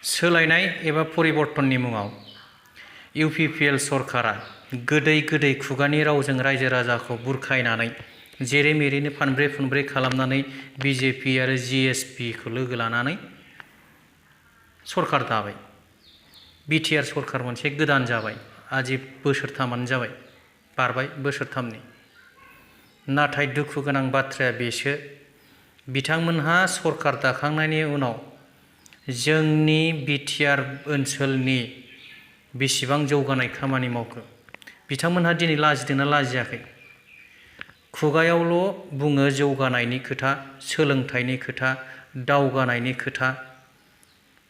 सोलायनाय एबा परिबर्तननि मुङाव इउपिपिएल सरकारा गोदै गोदै खुगानि रावजों रायजो राजाखौ बुरखायनानै जेरै मेरैनो फानब्रै फुनब्रै खालामनानै बिजेपि आरो जिएसपि खौ लोगो लानानै सरकार दाबाय। बिटिआर सरकार मोनसे गोदान जाबाय। आजि बोसोरथामानो जाबाय, बारबाय बोसोरथामनि। नाथाय दुखु गोनां बाथ्राया बेसो, बिथांमोनहा सरकार दाखांनायनि उनाव जोंनि बिटिआर ओनसोलनि बेसेबां जौगानाय खामानि मावखो बिथांमोनहा दिनै लाजिदोंना लाजियाखै? खुगायावल' बुङो जौगानायनि खोथा, सोलोंथाइनि खोथा, दावगानायनि खोथा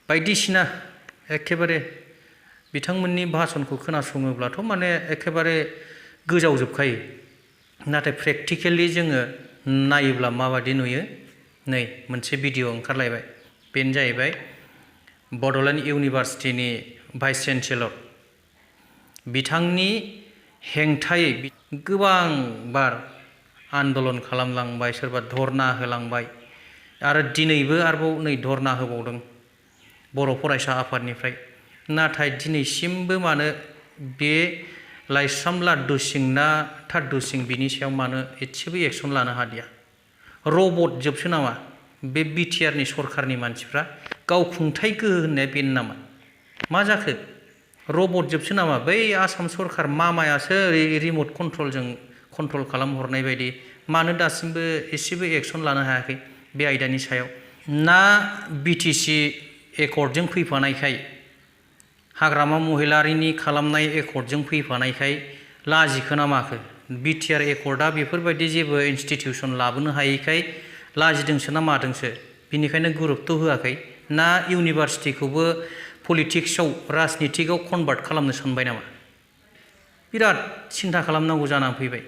बायदिसिना एखेबारे बिथांमोननि भाषणखौ खोनासङोब्लाथ' माने एखेबारे गोजावजोबखायो। नाथाय प्रेक्टिकेलि जोङो नायोब्ला माबादि नुयो? नै मोनसे भिडिअ ओंखारलायबाय। बेनो जाहैबाय बड'लेण्ड इउनिभारसिटिनि भाइस चेन्सेलर। बिथांनि हेंथायै गोबां बार आन्दलन खालामलांबाय, सोरबा धरना होलांबाय आरो दिनैबो आरोबाव नै धरना होबावदों बर' फरायसा आफादनिफ्राय। नाथाय दिनैसिमबो मानो बे लाइस्राम लाद्दु सिं ना थाद्दु सिं बिनि सायाव मानो एसेबो एक्सन लानो हादिया? रबट जोबसो नामा बे बिटिआरनि सरकारनि मानसिफ्रा? गावखुंथाय गोहो होननाया बेनो नामा? मा जाखो? रबट जोबसो नामा? बै आसाम सरकार मामायासो रिमट कन्ट्रलजों कन्ट्रल खालामहरनाय बायदि मानो दासिमबो एसेबो एक्सन लानो हायाखै बे आयदानि सायाव? ना बिटिसि एकर्डजों फैफानायखाय, हाग्रामा महिलारिनि खालामनाय एकर्डजों फैफानायखाय लाजिखो ना माखो? बिटिआर एकर्डआ बेफोरबायदि जेबो इन्सटिटिउसन लाबोनो हायैखाय लाजिदोंसो ना मादोंसो? बिनिखायनो गुरुत्त' होआखै? ना इउनिभारसिटिखौबो पलिटिक्सआव, राजनितिकआव कनभार्ट खालामनो सानबाय नामा? बिराद सिन्था खालामनांगौ जानानै फैबाय।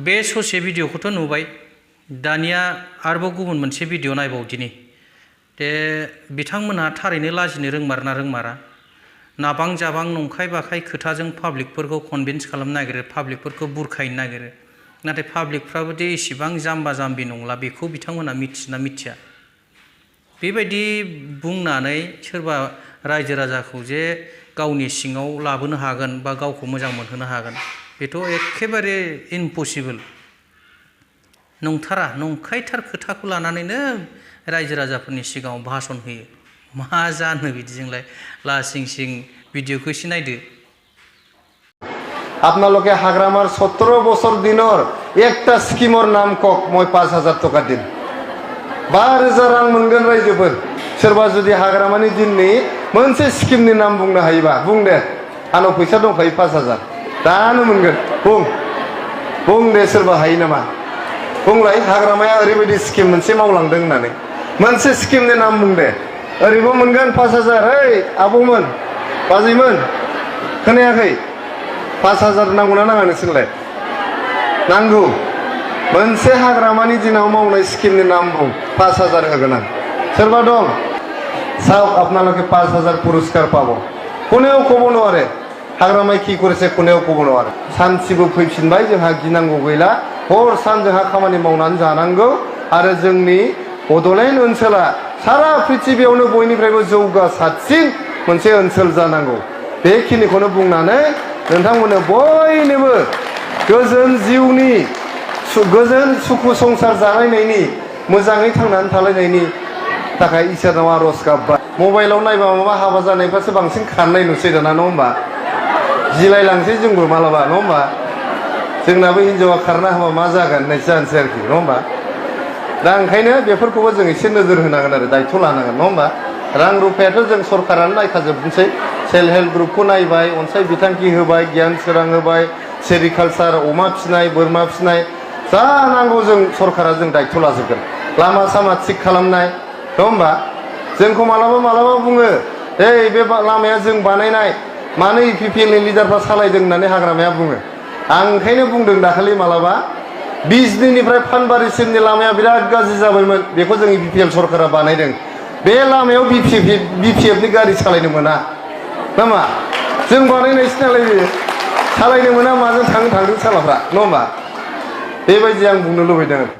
बे ससे भिडिअखौथ' नुबाय। दानिया आरोबाव गुबुन मोनसे भिडिअ नायबावदिनि। दे बिथांमोनहा थारैनो लाजिनो रोंमारना रोंमारा? नाबां जाबां नंखाय बाखाय खोथाजों पाब्लिकफोरखौ कनभिन्स खालामनो नागिरो, पाब्लिकफोरखौ बुरखायनो नागिरो। नाथाय पाब्लिकफ्राबो दे इसेबां जाम्बा जाम्बि नंला बेखौ बिथांमोनहा मिथिना मिथिया? बेबायदि बुंनानै सोरबा रायजो राजाखौ जे गावनि सिङाव लाबोनो हागोन बा गावखौ मोजां मोनहोनो हागोन, बेथ' एखेबारे इम्पसिबोल। नंथारा, नंखायथार खोथाखौ लानानैनो रायजो राजाफोरनि सिगाङाव भाषण होयो। मा जानो बिदिजोंलाय? लासिं सिं भिडिअखौ एसे नायदो। আপনালোকে হাগ্রামার 17 বছর দিনর একটা স্কিমর নাম কক মই 5000 টাকা দিন 12000 রাং मोनगोन রাইজोफोर। सोरबा जुदि हाग्रामानि दिननि मोनसे स्किमनि नाम बुंनो हायोबा बुं दे। आंनाव फैसा दंखायो 5000 दानो मोनगोन। बुं दे, सोरबा हायो नामा? बुंलाय, हाग्रामाया ओरैबायदि स्किम मोनसे मावलांदों होननानै मोनसे स्किमनि नाम बुं दे। ओरैबो मोनगोन 5000। ओइ आबौमोन, बाजैमोन, खोनायाखै? 5000 नांगौना नाङा नोंसोरलाय? नांगौ। मोनसे हाग्रामानि दिनाव मावनाय स्किमनि नाम बुं, 5000 होगोन आं। सोरबा दं? সব আপনালোকে 5000 পুরস্কার পাবো। কোনেও কব নোৱাৰে हाग्रामाया কি কৰিছে, কোনেও কব নোৱাৰে। सानसेबो फैफिनबाय, जोंहा गिनांगौ गैला। हर सान जोंहा खामानि मावनानै जानांगौ आरो जोंनि बड'लेण्ड ओनसोला सारा पृथिबियावनो बयनिफ्रायबो जौगासारसिन मोनसे ओनसोल जानांगौ। बेखिनिखौनो बुंनानै नोंथांमोननो बयनोबो गोजोन जिउनि, गोजोन सुखु संसार जानायनि, मोजाङै थांनानै थालायनायनि थाखाय इसोरनाव आरज गाबबाय। मबाइलाव नायबा माबा हाबा जानायफ्रासो बांसिन खारनाय नुसै दाना, नङा होमबा? जिलायलांसै जोंबो मालाबा, नङा होमबा? जोंनाबो हिनजावा खारना होबा मा जागोन होननायसो जानोसै आरोखि, नङा होमबा? दा ओंखायनो बेफोरखौबो जों एसे नोजोर होनांगोन आरो दायित्व लानांगोन, नङा होमबा? रां रुफायाथ' जों सरकारानो नायखाजोबनोसै। सेल्फ हेल्प ग्रुपखौ नायबाय, अनसाय बिथांखि होबाय, गियान सोरां होबाय, सेरिकालचार, अमा फिसिनाय, बोरमा फिसिनाय जा नांगौ जों सरकारा जों दायथ' लाजोबगोन लामा सामा थिग खालामनाय नङा होमबा जोंखौ मालाबा मालाबा बुङो ओइ बे लामाया जों बानायनाय मानो इउपिपिएल नि लिडारफ्रा सालायदों होननानै हाग्रामाया बुङो आं ओंखायनो बुंदों दाखालि मालाबा बिजनिनिफ्राय फानबारिसिमनि लामाया बिराद गाज्रि जाबायमोन बेखौ जों इउपिपिएल सरकारा बानायदों बे लामायाव बिपिएफ नि गारि सालायनो मोना नामा जों बानायनायसो नालाय बेयो सालायनो मोना माजों थांदों सालाफ्रा नङा होमबा बेबायदि आं बुंनो लुबैदों